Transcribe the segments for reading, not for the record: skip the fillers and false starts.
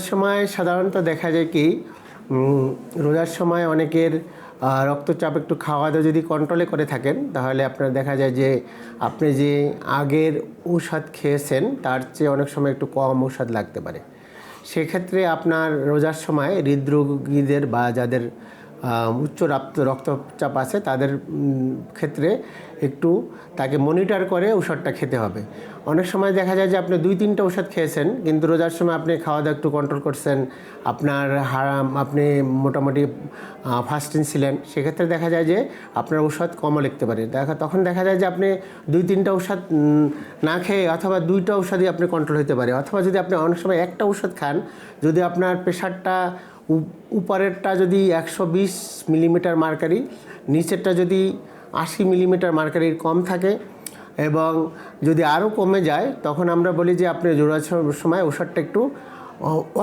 রোজার সময় সাধারণত দেখা যায় কি রোজার সময় অনেকের রক্তচাপ একটু খাওয়া দাওয়া যদি কন্ট্রোলে করে থাকেন তাহলে আপনার দেখা যায় যে আপনি যে আগের ঔষধ খেয়েছেন তার চেয়ে অনেক সময় একটু কম ঔষধ লাগতে পারে। সেক্ষেত্রে আপনার রোজার সময় হৃদরোগীদের বা যাদের উচ্চ রক্তচাপ আছে তাদের ক্ষেত্রে একটু তাকে মনিটর করে ঔষধটা খেতে হবে। অনেক সময় দেখা যায় যে আপনি 2-3টা ঔষধ খেয়েছেন কিন্তু রোজার সময় আপনি খাওয়া দাওয়া একটু কন্ট্রোল করছেন, আপনার আপনি মোটামুটি ফাস্টিং ছিলেন, সেক্ষেত্রে দেখা যায় যে আপনার ঔষধ কমও লিখতে পারে। তখন দেখা যায় যে আপনি 2-3টা ঔষধ না খেয়ে অথবা 2টা ঔষধই আপনি কন্ট্রোল হতে পারে। অথবা যদি আপনি অনেক সময় একটা ঔষধ খান, যদি আপনার প্রেশারটা উপরেরটা যদি 120 মিলিমিটার মার্কারি, নিচেরটা যদি 80 মিলিমিটার মার্কারির কম থাকে এবং যদি আরও কমে যায় তখন আমরা বলি যে আপনি রোজার সময় ঔষধটা একটু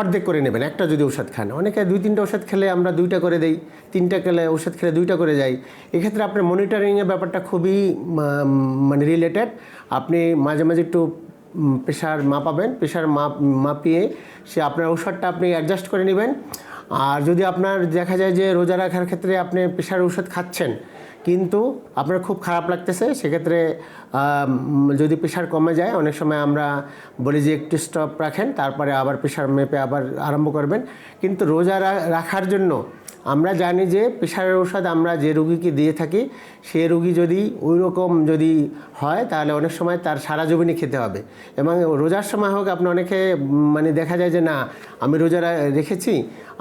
অর্ধেক করে নেবেন। একটা যদি ঔষধ খান, অনেকে 2-3টা ঔষধ খেলে আমরা 2টা করে দেই, 3টা খেলে ঔষধ খেলে 2টা করে যাই। এক্ষেত্রে আপনার মনিটরিংয়ের ব্যাপারটা খুবই মানে রিলেটেড। আপনি মাঝে মাঝে একটু প্রেশার মাপাবেন, প্রেশার মাপিয়ে সে আপনার ঔষধটা আপনি অ্যাডজাস্ট করে নেবেন। আর যদি আপনার দেখা যায় যে রোজা রাখার ক্ষেত্রে আপনি প্রেশার ঔষধ খাচ্ছেন কিন্তু আপনার খুব খারাপ লাগতেছে, সেক্ষেত্রে যদি প্রেশার কমে যায় অনেক সময় আমরা বলি যে একটু স্টপ রাখেন, তারপরে আবার প্রেশার মেপে আবার আরম্ভ করবেন। কিন্তু রোজা রাখার জন্য আমরা জানি যে প্রেশারের ঔষধ আমরা যে রুগীকে দিয়ে থাকি সে রুগী যদি ওই রকম যদি হয় তাহলে অনেক সময় তার সারা জীবনই খেতে হবে। এবং রোজার সময় হোক আপনি অনেকে মানে দেখা যায় যে না আমি রোজা রেখেছি,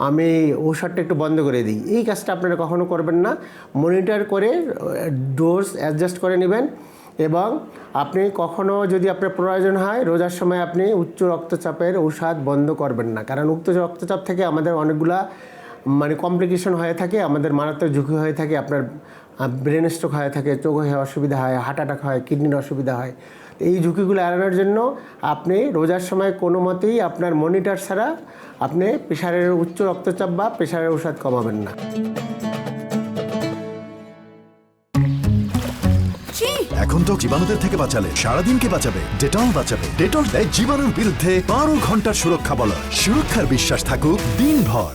আমি ঔষধটা একটু বন্ধ করে দিই। এই কাজটা আপনারা কখনো করবেন না। মনিটর করে ডোজ অ্যাডজাস্ট করে নেবেন এবং আপনি কখনো যদি আপনার প্রয়োজন হয় রোজার সময় আপনি উচ্চ রক্তচাপের ঔষধ বন্ধ করবেন না, কারণ উচ্চ রক্তচাপ থেকে আমাদের অনেকগুলা মানে কমপ্লিকেশন হয়ে থাকে, আমাদের মারাত্মক ঝুঁকি হয়ে থাকে, আপনার ব্রেন স্ট্রোক হয়ে থাকে, চোখে অসুবিধা হয়, হার্ট অ্যাটাক হয়, কিডনির অসুবিধা হয়। এই ঝুঁকিগুলো এড়ানোর জন্য আপনি রোজার সময় কোনো মতেই আপনার মনিটর ছাড়া আপনি প্রেশারের উচ্চ রক্তচাপ বা প্রেশারের ঔষধ কমাবেন না। এখন তো জীবাণুদের থেকে বাঁচালে সারাদিনকে বাঁচাবে ডেটল বাঁচাবে। ডেটল দেয় জীবাণুর বিরুদ্ধে 12 ঘন্টার সুরক্ষা বলয়। সুরক্ষার বিশ্বাস থাকুক দিনভর।